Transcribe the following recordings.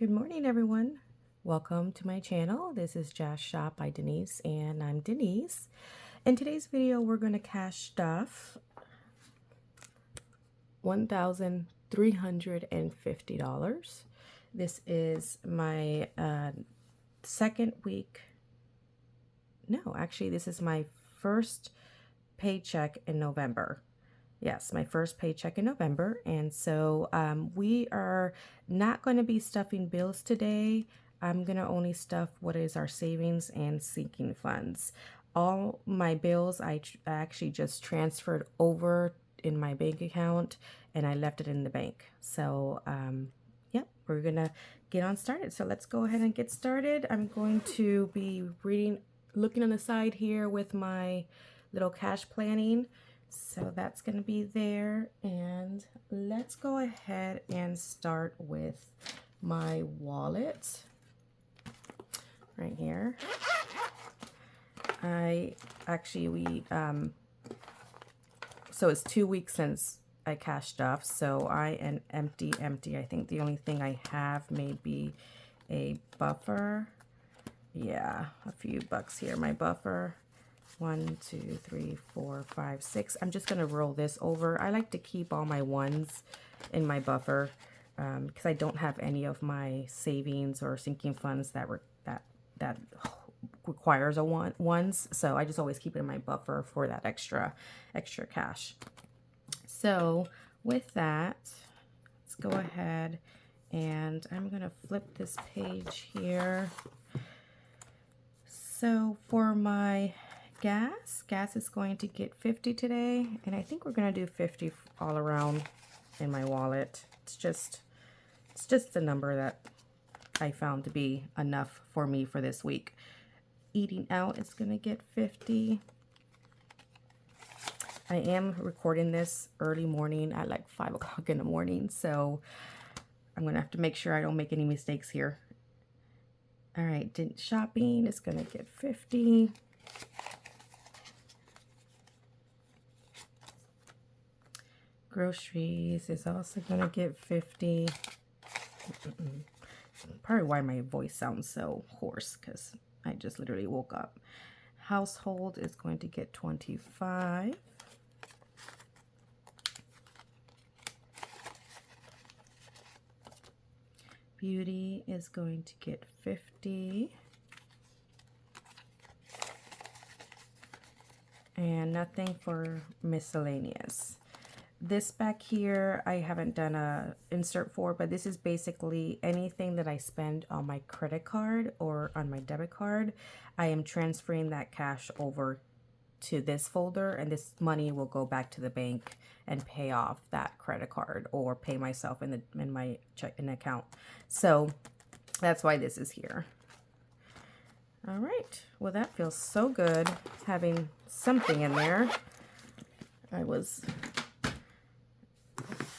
Good morning, everyone. Welcome to my channel. This is Jazz Shop by Denise, and I'm Denise. In today's video, we're going to cash stuff $1,350. This is my second week. No, actually, this is my first paycheck in November. Yes, my first paycheck in November. And so we are not going to be stuffing bills today. I'm going to only stuff what is our savings and sinking funds. All my bills I actually just transferred over in my bank account and I left it in the bank. So yep, we're going to get on started. So let's go ahead and get started. I'm going to be looking on the side here with my little cash planning. So that's going to be there, and let's go ahead and start with my wallet right here. So it's 2 weeks since I cashed off, so I am empty. I think the only thing I have may be a buffer. Yeah, a few bucks here. My buffer. 1, 2, 3, 4, 5, 6. I'm just going to roll this over. I like to keep all my ones in my buffer because I don't have any of my savings or sinking funds that requires a ones. So I just always keep it in my buffer for that extra cash. So with that, let's go ahead and I'm going to flip this page here. So for my gas is going to get 50 today, and I think we're going to do 50 all around in my wallet. It's just the number that I found to be enough for me for this week. Eating out is going to get 50. I am recording this early morning at like 5 o'clock in the morning, so I'm going to have to make sure I don't make any mistakes here. All right, shopping is going to get 50. Groceries is also going to get 50. Probably why my voice sounds so hoarse, because I just literally woke up. Household is going to get 25. Beauty is going to get 50. And nothing for miscellaneous. This back here, I haven't done a insert for, but this is basically anything that I spend on my credit card or on my debit card. I am transferring that cash over to this folder, and this money will go back to the bank and pay off that credit card or pay myself in my checking account. So that's why this is here. All right. Well, that feels so good having something in there. I was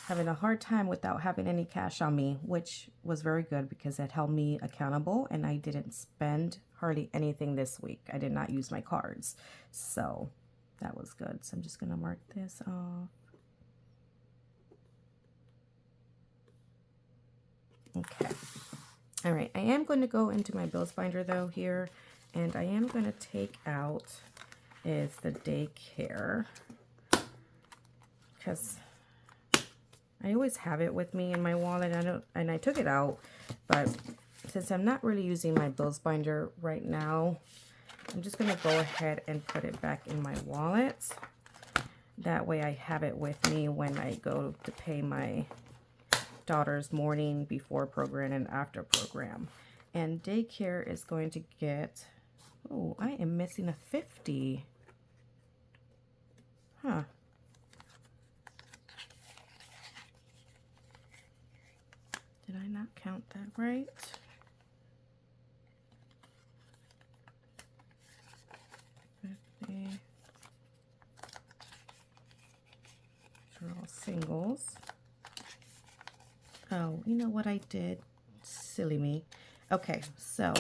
having a hard time without having any cash on me, which was very good because it held me accountable and I didn't spend hardly anything this week. I did not use my cards. So that was good. So I'm just going to mark this off. Okay. All right. I am going to go into my bills binder though here, and I am going to take out is the daycare, because I always have it with me in my wallet. I took it out, but since I'm not really using my bills binder right now, I'm just going to go ahead and put it back in my wallet. That way I have it with me when I go to pay my daughter's morning before program and after program. And daycare is going to get, oh, I am missing a 50. Huh. Did I not count that right? These are all singles. Oh, you know what I did? Silly me. Okay, so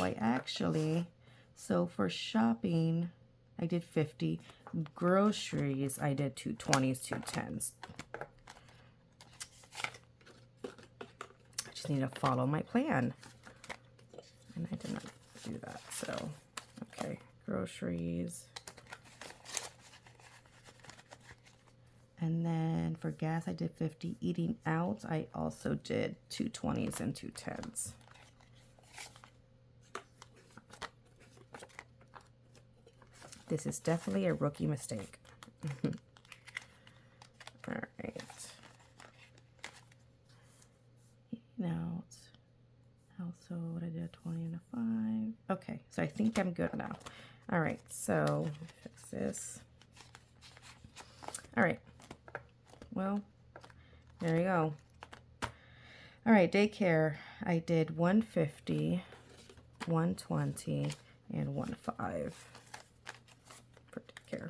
so for shopping, I did 50. Groceries, I did 2 20s, 2 10s. I just need to follow my plan. do that. So, okay, groceries. And then for gas, I did 50. Eating out, I also did 2 20s and 2 10s. This is definitely a rookie mistake. All right. Eating out. Also, what I did, a 20 and a 5. Okay, so I think I'm good now. All right, so fix this. All right. Well, there you go. All right, daycare. I did 150, 120, and 15 for daycare.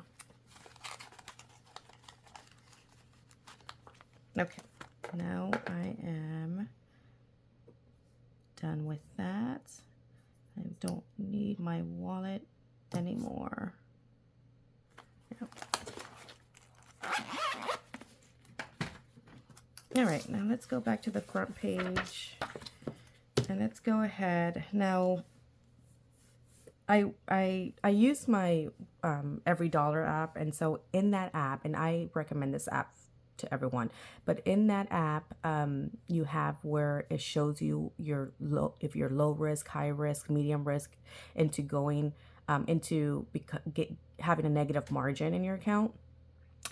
Okay, now I am done with that. I don't need my wallet anymore. Yep. All right, now let's go back to the front page and let's go ahead. Now, I use my EveryDollar app, and so in that app, and I recommend this app to everyone, but in that app, you have where it shows you your if you're low risk, high risk, medium risk, into going into having a negative margin in your account.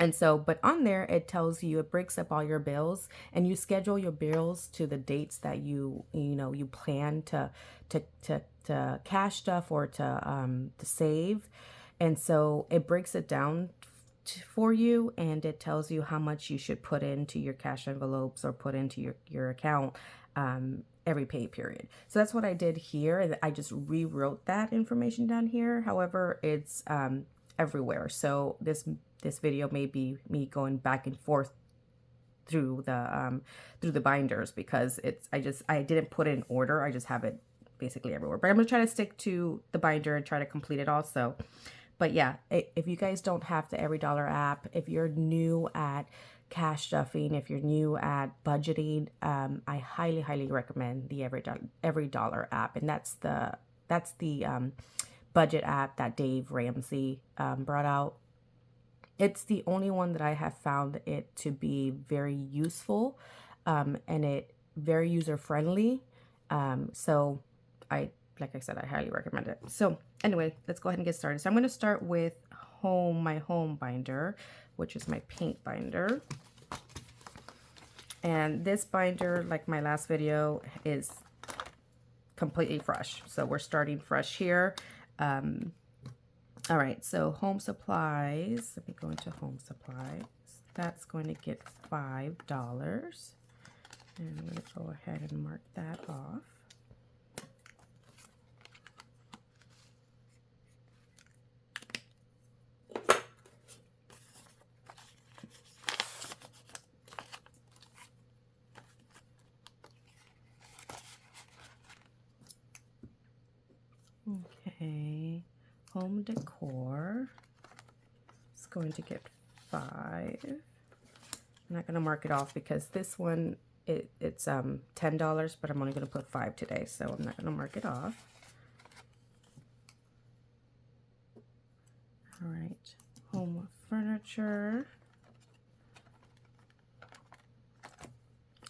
And so, but on there, it tells you, it breaks up all your bills, and you schedule your bills to the dates that you plan to cash stuff or to save. And so it breaks it down for you, and it tells you how much you should put into your cash envelopes or put into your account every pay period. So that's what I did here, and I just rewrote that information down here. However, it's everywhere. So this video may be me going back and forth through the binders, because I didn't put it in order. I just have it basically everywhere. But I'm gonna try to stick to the binder and try to complete it also. But yeah, if you guys don't have the EveryDollar app, if you're new at cash stuffing, if you're new at budgeting, I highly recommend the EveryDollar app, and that's the budget app that Dave Ramsey brought out. It's the only one that I have found it to be very useful, and it very user friendly. So like I said, I highly recommend it. So anyway, let's go ahead and get started. So I'm going to start with my home binder, which is my paint binder. And this binder, like my last video, is completely fresh. So we're starting fresh here. All right, so home supplies. Let me go into home supplies. That's going to get $5. And I'm going to go ahead and mark that off. Okay, home decor is going to get 5. I'm not going to mark it off because this one, it's $10, but I'm only going to put 5 today, so I'm not going to mark it off. All right, home furniture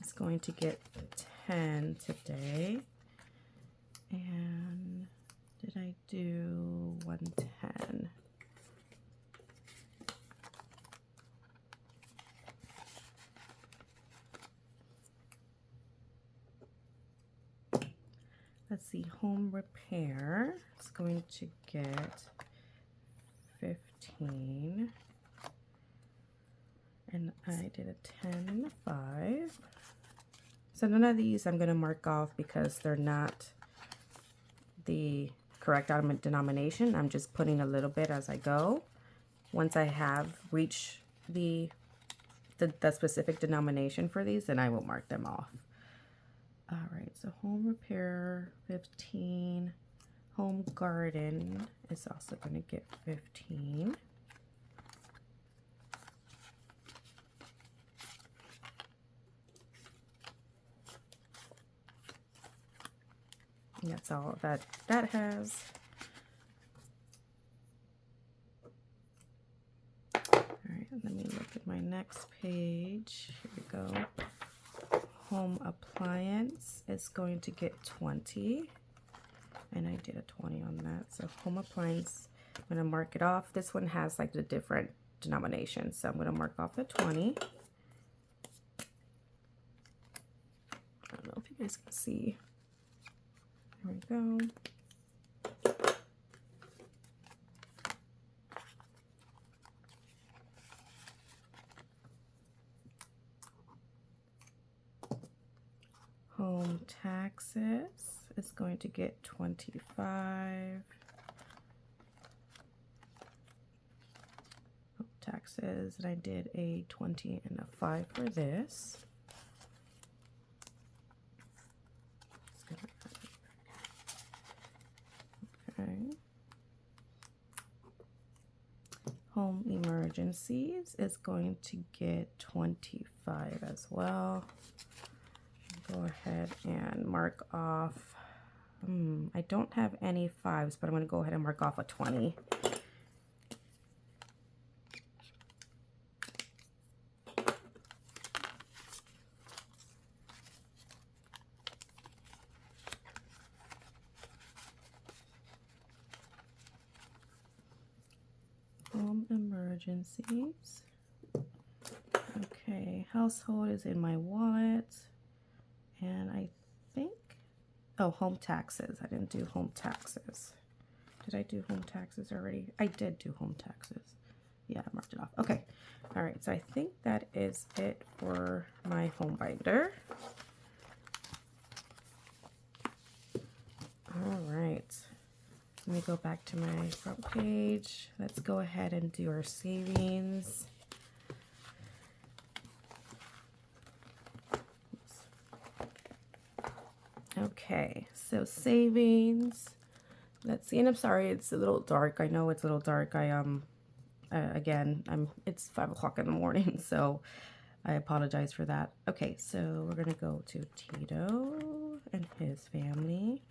is going to get 10 today. And did I do 110? Let's see, home repair is going to get 15. And I did a 10 and a 5. So none of these I'm going to mark off because they're not the correct denomination. I'm just putting a little bit as I go. Once I have reached the specific denomination for these, then I will mark them off. All right, so home repair, 15. Home garden is also going to get 15. And that's all that has. All right, let me look at my next page. Here we go. Home appliance is going to get 20. And I did a 20 on that. So home appliance, I'm going to mark it off. This one has like the different denominations. So I'm going to mark off the 20. I don't know if you guys can see. There we go. Home taxes is going to get 25. Home taxes, and I did a 20 and a 5 for this. Okay. Home emergencies is going to get 25 as well. Go ahead and mark off. I don't have any 5s, but I'm going to go ahead and mark off a 20. Home emergencies. Okay, household is in my wallet. And I think, oh, home taxes. I didn't do home taxes. Did I do home taxes already? I did do home taxes. Yeah, I marked it off. Okay. All right. So I think that is it for my home binder. All right. Let me go back to my front page. Let's go ahead and do our savings. Okay, so savings. Let's see, and I'm sorry, it's a little dark. I know it's a little dark. It's 5 o'clock in the morning, so I apologize for that. Okay, so we're gonna go to Tito and his family.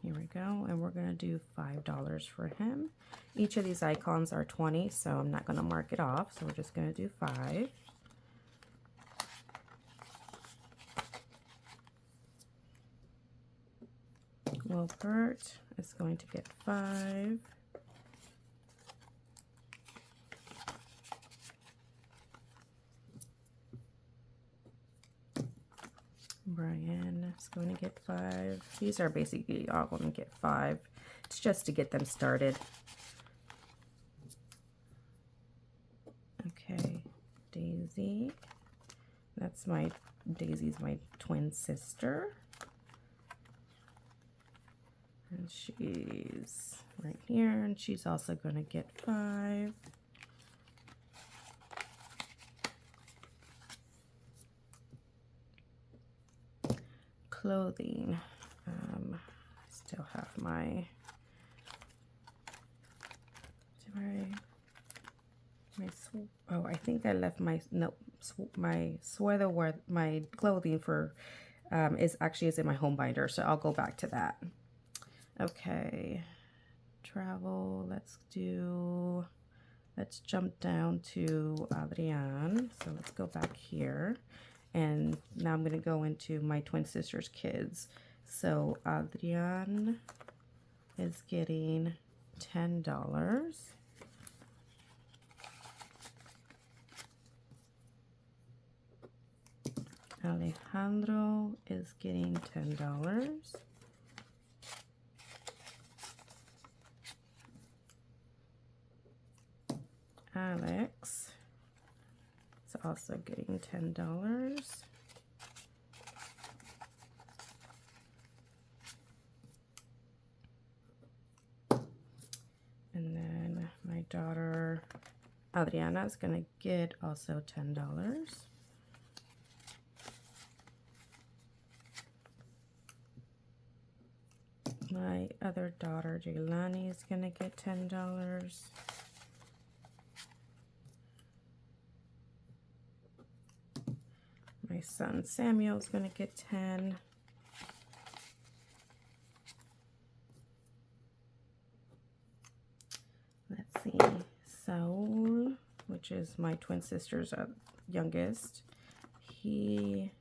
Here we go, and we're gonna do $5 for him. Each of these icons are 20, so I'm not gonna mark it off. So we're just gonna do 5. Wilbert is going to get 5. Brian is going to get 5. These are basically all going to get 5. It's just to get them started. Okay, Daisy. Daisy's my twin sister. And she's right here, and she's also going to get 5. Clothing. I still have my I think I left my sweater, my clothing for is in my home binder, so I'll go back to that. Okay, travel. Let's jump down to Adrian. So let's go back here. And now I'm going to go into my twin sister's kids. So Adrian is getting $10. Alejandro is getting $10. Alex is also getting $10. And then my daughter Adriana is going to get also $10. My other daughter Jaylani is going to get $10. My My son Samuel's going to get 10. Let's see. Saul, which is my twin sister's youngest, I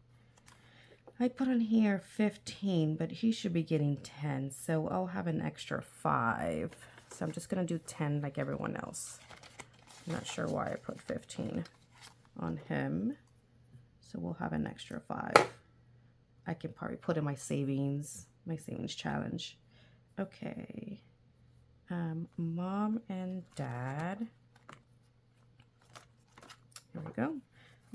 put on here 15, but he should be getting 10, so I'll have an extra 5. So I'm just going to do 10 like everyone else. I'm not sure why I put 15 on him. So we'll have an extra 5. I can probably put in my savings challenge. Okay. Mom and Dad. Here we go.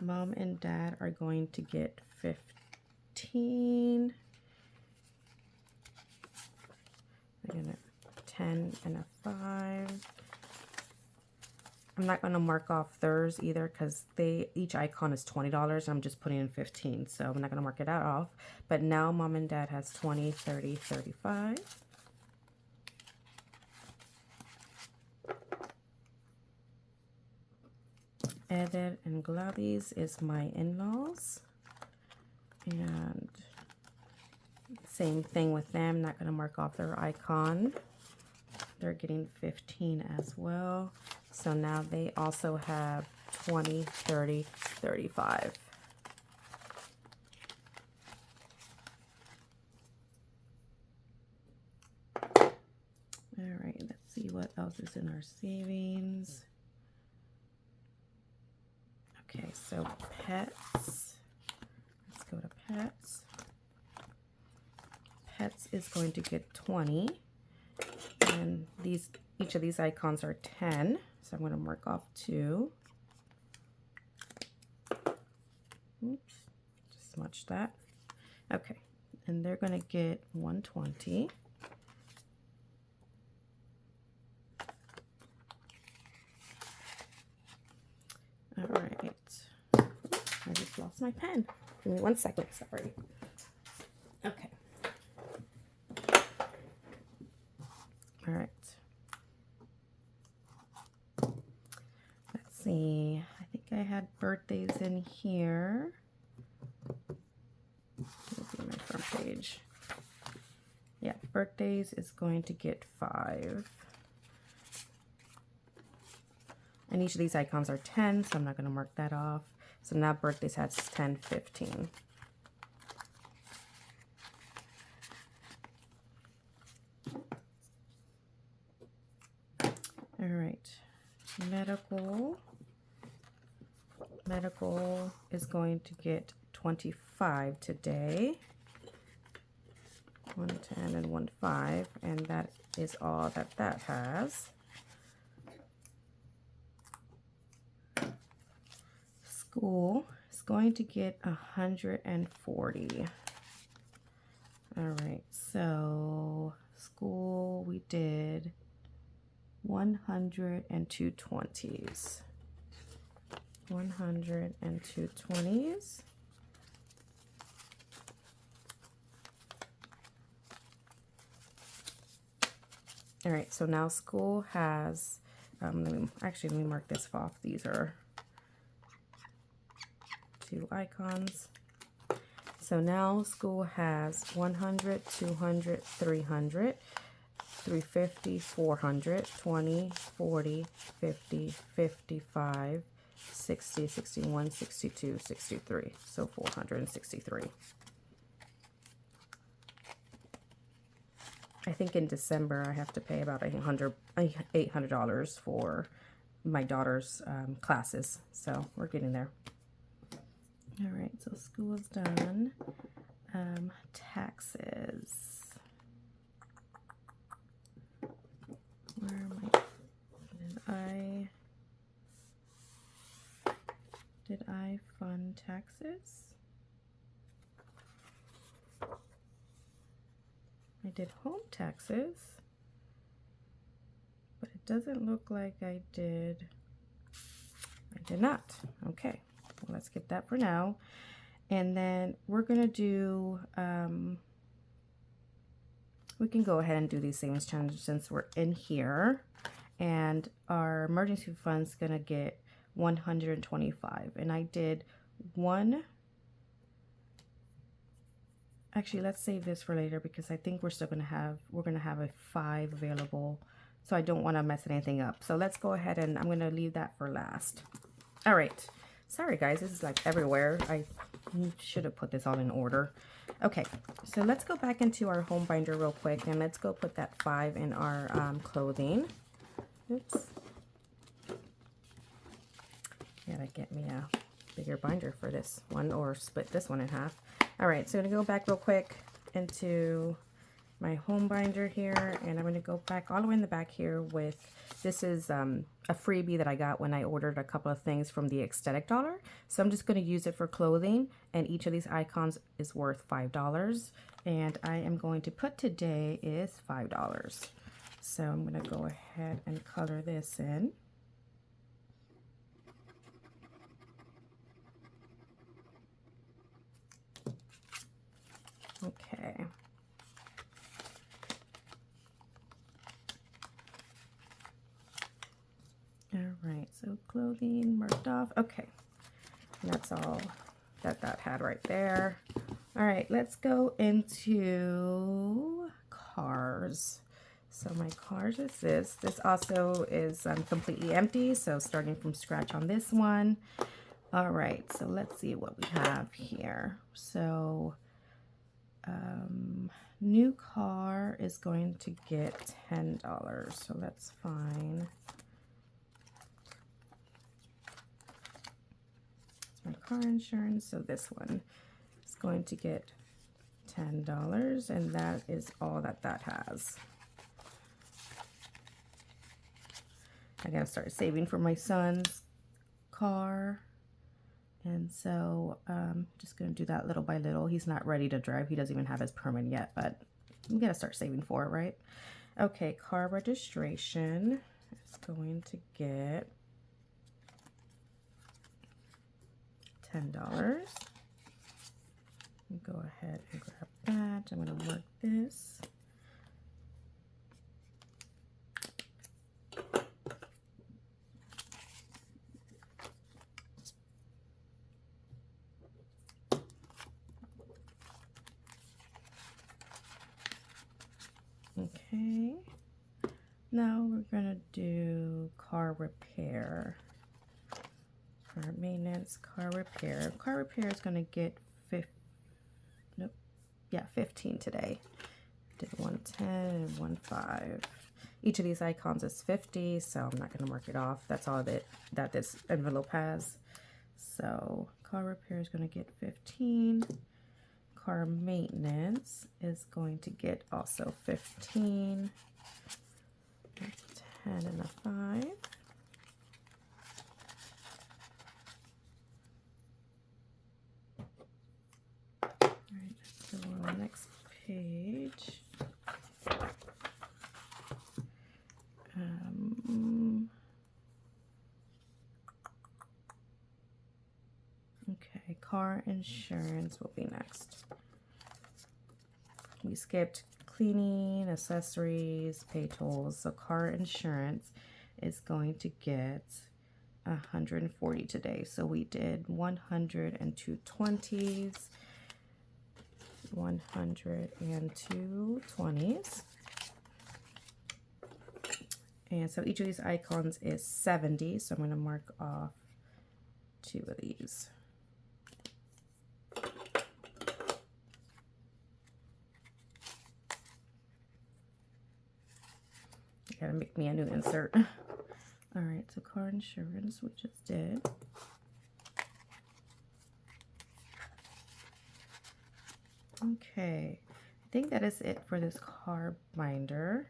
Mom and Dad are going to get 15. They're gonna 10 and a 5. I'm not going to mark off theirs either because each icon is $20. I'm just putting in 15, so I'm not going to mark it out off. But now Mom and Dad has 20, 30, 35. Eder and Gladys is my in-laws. And same thing with them, not going to mark off their icon. They're getting 15 as well. So now they also have 20, 30, 35. All right, let's see what else is in our savings. Okay, so pets. Let's go to pets. Pets is going to get 20. And each of these icons are 10. So I'm going to mark off 2. Oops, just smudged that. Okay, and they're going to get 120. All right, I just lost my pen. Give me 1 second, sorry. Okay. All right. Let's see. I think I had birthdays in here. Let's see my front page. Yeah, birthdays is going to get 5. And each of these icons are 10, so I'm not going to mark that off. So now birthdays has 10, 15. All right, medical is going to get 25 today. 110 and 15, and that is all that has. School is going to get 140. All right, so school we did 100 and 220s. 100 and 220s. All right, so now school has, let me mark this off. These are 2 icons. So now school has 100, 200, 300, 350, 400, 20, 40, 50, 55, 60, 61, 62, 63. So 463. I think in December I have to pay about $800 for my daughter's classes. So we're getting there. All right, so school is done. Taxes. Where am I? Did I fund taxes? I did home taxes, but it doesn't look like I did. I did not. Okay, well, let's skip that for now. And then we're gonna do, we can go ahead and do these savings challenges since we're in here. And our emergency fund's gonna get 125. And I did 1 Actually, let's save this for later because I think we're gonna have a 5 available. So I don't want to mess anything up. So let's go ahead and I'm gonna leave that for last. All right. Sorry guys, this is like everywhere. I should have put this all in order. Okay, so let's go back into our home binder real quick and let's go put that 5 in our clothing. Oops. Gotta get me a bigger binder for this one or split this one in half. All right, so I'm gonna go back real quick into my home binder here, and I'm gonna go back all the way in the back here with, this is a freebie that I got when I ordered a couple of things from the Aesthetic Dollar. So I'm just gonna use it for clothing, and each of these icons is worth $5. And I am going to put today is $5. So I'm gonna go ahead and color this in. Okay. All right, so clothing marked off. Okay, and that's all that had right there. All right, let's go into cars. So my cars is this. This also is completely empty, so starting from scratch on this one. All right, so let's see what we have here. So new car is going to get $10, so that's fine. It's my car insurance, so this one is going to get $10, and that is all that has. I gotta start saving for my son's car. And so I'm just going to do that little by little. He's not ready to drive. He doesn't even have his permit yet, but we got to start saving for it, right? Okay, car registration is going to get $10. Go ahead and grab that. I'm going to mark this. Okay, now we're gonna do car repair. Car maintenance, car repair. Car repair is gonna get 15 today. Did 110 and 15. Each of these icons is 50, so I'm not gonna mark it off. That's all that this envelope has. So car repair is gonna get 15. Car maintenance is going to get also 15. That's 10 and a 5. All right, let's go on the next page. Okay, car insurance will be next. We skipped cleaning, accessories, pay tolls. So car insurance is going to get 140 today. So we did 100 and 220s, 100 and 220s. And so each of these icons is 70. So I'm going to mark off 2 of these. Gotta make me a new insert. All right, so car insurance, we just did. Okay, I think that is it for this car binder.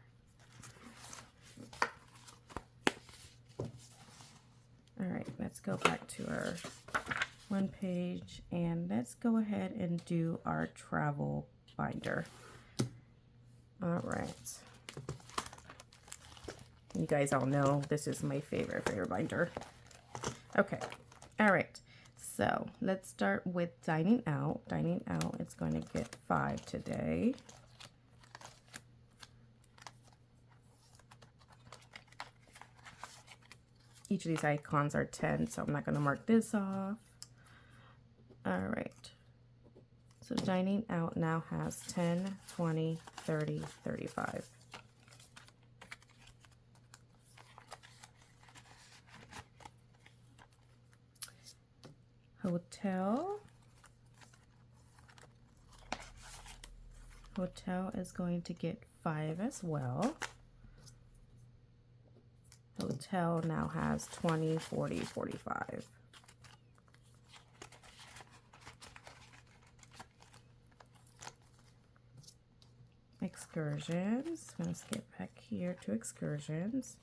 All right, let's go back to our one page and let's go ahead and do our travel binder. All right. You guys all know this is my favorite binder. Okay, all right. So let's start with dining out. Dining out, it's going to get 5 today. Each of these icons are 10, so I'm not going to mark this off. All right. So dining out now has 10, 20, 30, 35. Hotel. Hotel is going to get 5 as well. Hotel now has 20, 40, 45. Excursions. I'm going to skip back here to excursions.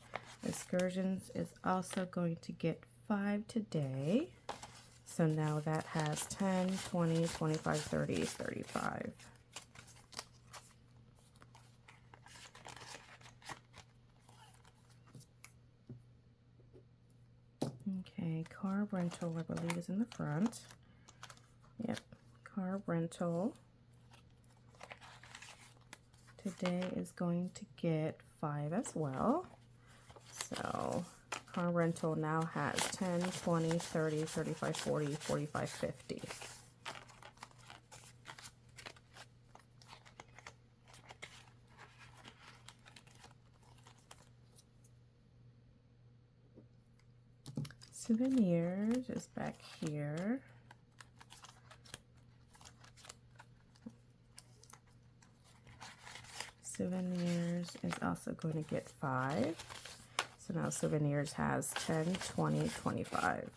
Excursions is also going to get 5 today. So now that has 10, 20, 25, 30, 35. Okay, car rental, I believe, is in the front. Yep, car rental today is going to get 5 as well. So car rental now has 10, 20, 30, 35, 40, 45, 50. Souvenirs is back here. Souvenirs is also going to get 5. So now souvenirs has 10, 20, 25.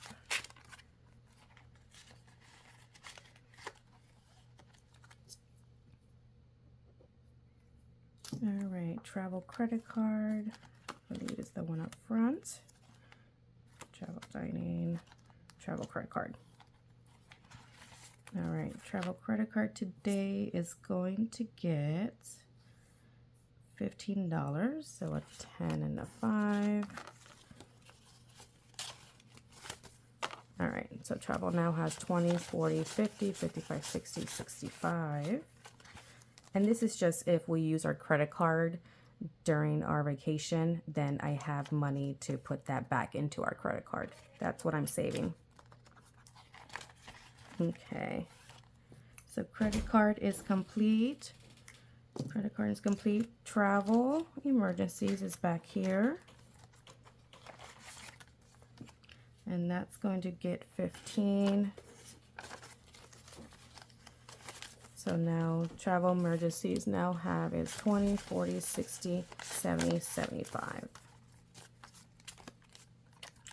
All right, travel credit card, I believe is the one up front. Travel dining, travel credit card. All right, travel credit card today is going to get $15, so a 10 and a 5. All right, so travel now has 20, 40, 50, 55, 60, 65. And this is just if we use our credit card during our vacation, then I have money to put that back into our credit card. That's what I'm saving. Okay, so credit card is complete. Credit card is complete. Travel emergencies is back here. And that's going to get 15. So now travel emergencies now have is 20, 40, 60, 70, 75.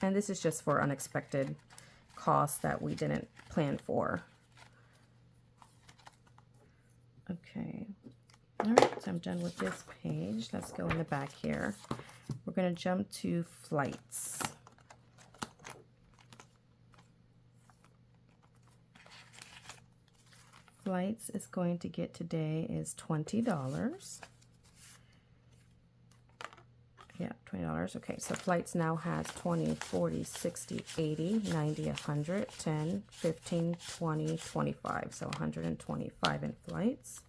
And this is just for unexpected costs that we didn't plan for. Okay. All right, so I'm done with this page. Let's go in the back here. We're going to jump to flights. Flights is going to get today is $20. Yeah, $20. Okay, so flights now has 20, 40, 60, 80, 90, 100, 10, 15, 20, 25. So 125 in flights.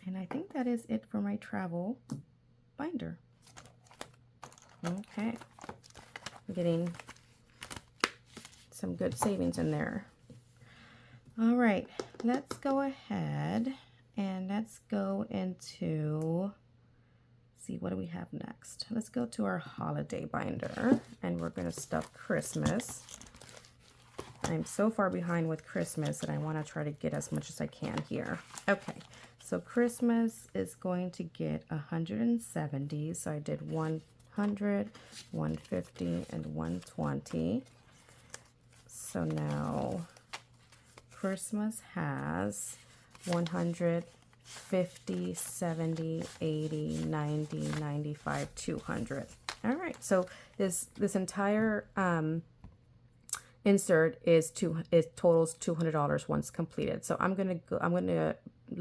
And I think that is it for my travel binder. Okay. I'm getting some good savings in there. All right, let's go ahead and let's go into, see, what do we have next? Let's go to our holiday binder and we're going to stuff Christmas. I'm so far behind with Christmas that I want to try to get as much as I can here. Okay, so Christmas is going to get 170. So I did 100, 150, and 120. So now Christmas has 100, 50, 70, 80, 90, 95, 200. All right, so this entire insert it totals $200 once completed. So I'm gonna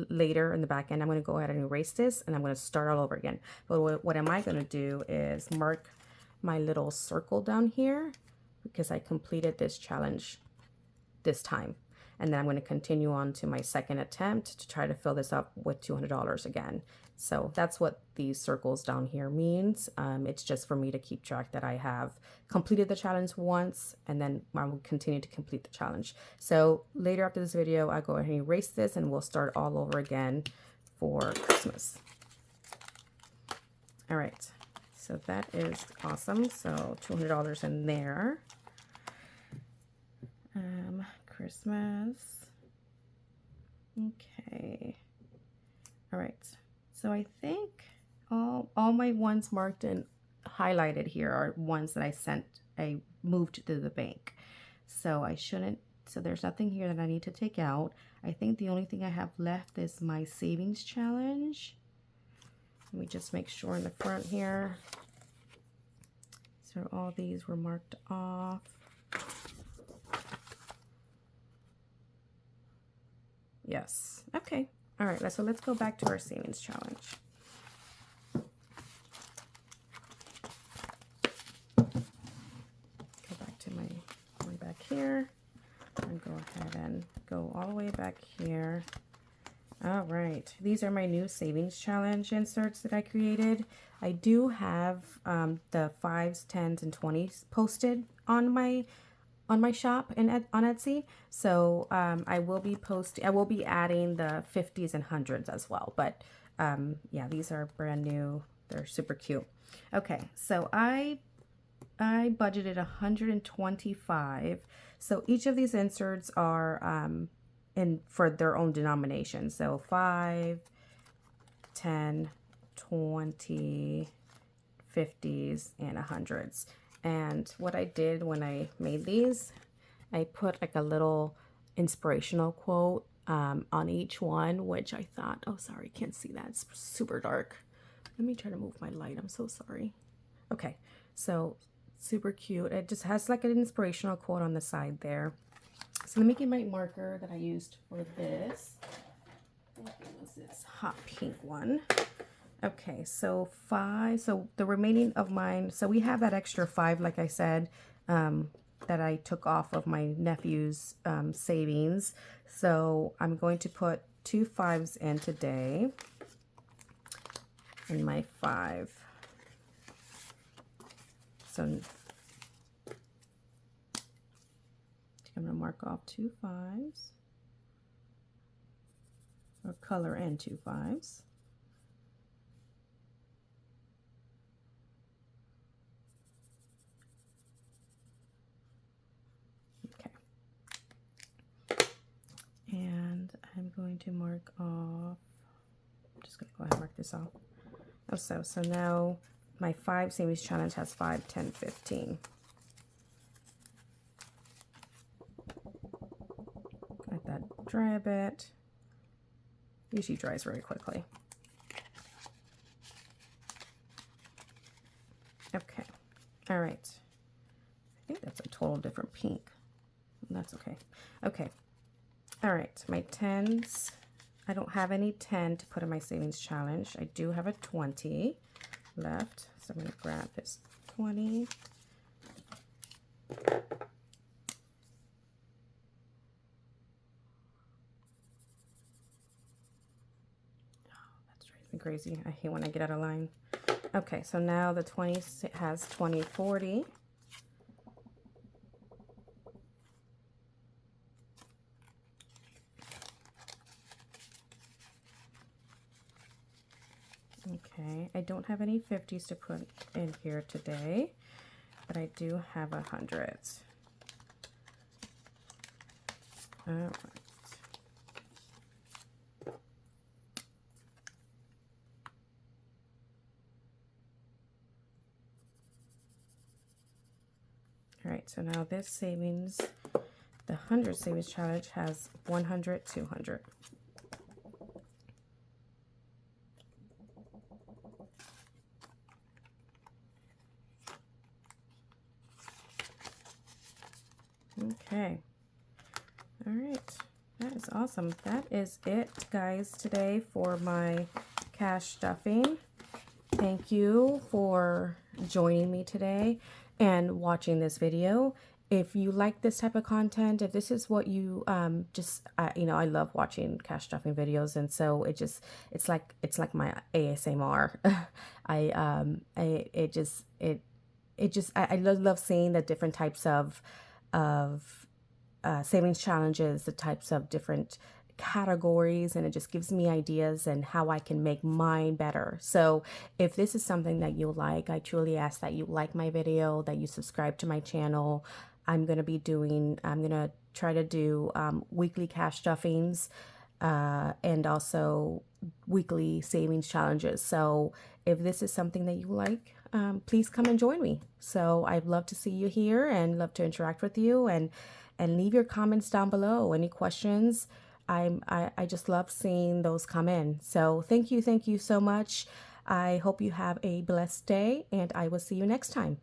later in the back end, I'm gonna go ahead and erase this and I'm gonna start all over again. But what am I gonna do is mark my little circle down here because I completed this challenge this time. And then I'm going to continue on to my second attempt to try to fill this up with $200 again. So that's what these circles down here means. It's just for me to keep track that I have completed the challenge once, and then I will continue to complete the challenge. So later after this video, I'll go ahead and erase this and we'll start all over again for Christmas. All right, so that is awesome. So $200 in there. Christmas. Okay. All right. So I think all my ones marked and highlighted here are ones that I moved to the bank. So so there's nothing here that I need to take out. I think the only thing I have left is my savings challenge. Let me just make sure in the front here. So all these were marked off. Yes. Okay. All right. So let's go back to our savings challenge. Go back to my way back here and go ahead and go all the way back here. All right. These are my new savings challenge inserts that I created. I do have the 5s, 10s, and 20s posted on my shop and on Etsy. So I will be adding the 50s and 100s as well. But yeah, these are brand new. They're super cute. Okay, so I budgeted 125. So each of these inserts are for their own denomination. So 5, 10, 20, 50s, and 100s. And what I did when I made these, I put like a little inspirational quote on each one, which I thought, oh, sorry, can't see that. It's super dark. Let me try to move my light. I'm so sorry. Okay, so super cute. It just has like an inspirational quote on the side there. So let me get my marker that I used for this. What was this hot pink one? Okay, so 5, so the remaining of mine, so we have that extra 5, like I said, that I took off of my nephew's savings. So I'm going to put 2 5s in today in my 5. So I'm going to mark off 2 5s, or color in 2 5s. And I'm going to mark off, I'm just going to go ahead and mark this off. Oh, so now my 5 savings challenge has 5, 10, 15. Let that dry a bit. Usually dries very quickly. Okay. All right. I think that's a total different pink. That's okay. Okay. All right, my 10s, I don't have any 10 to put in my savings challenge. I do have a 20 left, so I'm going to grab this 20. Oh, that's driving me crazy. I hate when I get out of line. Okay, so now the 20 has 20, 40. Okay, I don't have any 50s to put in here today, but I do have 100s. All right. All right, so now this savings, the 100 savings challenge has 100, 200. Okay. All right. That is awesome. That is it, guys, today for my cash stuffing. Thank you for joining me today and watching this video. if you like this type of content, if this is what you I love watching cash stuffing videos, and so it's like my ASMR. I love seeing the different types of savings challenges, the types of different categories, and it just gives me ideas and how I can make mine better. So if this is something that you like, I truly ask that you like my video, that you subscribe to my channel. I'm going to try to do weekly cash stuffings and also weekly savings challenges. So if this is something that you like, please come and join me. So I'd love to see you here and love to interact with you, and leave your comments down below. Any questions? I just love seeing those come in. So thank you so much. I hope you have a blessed day, and I will see you next time.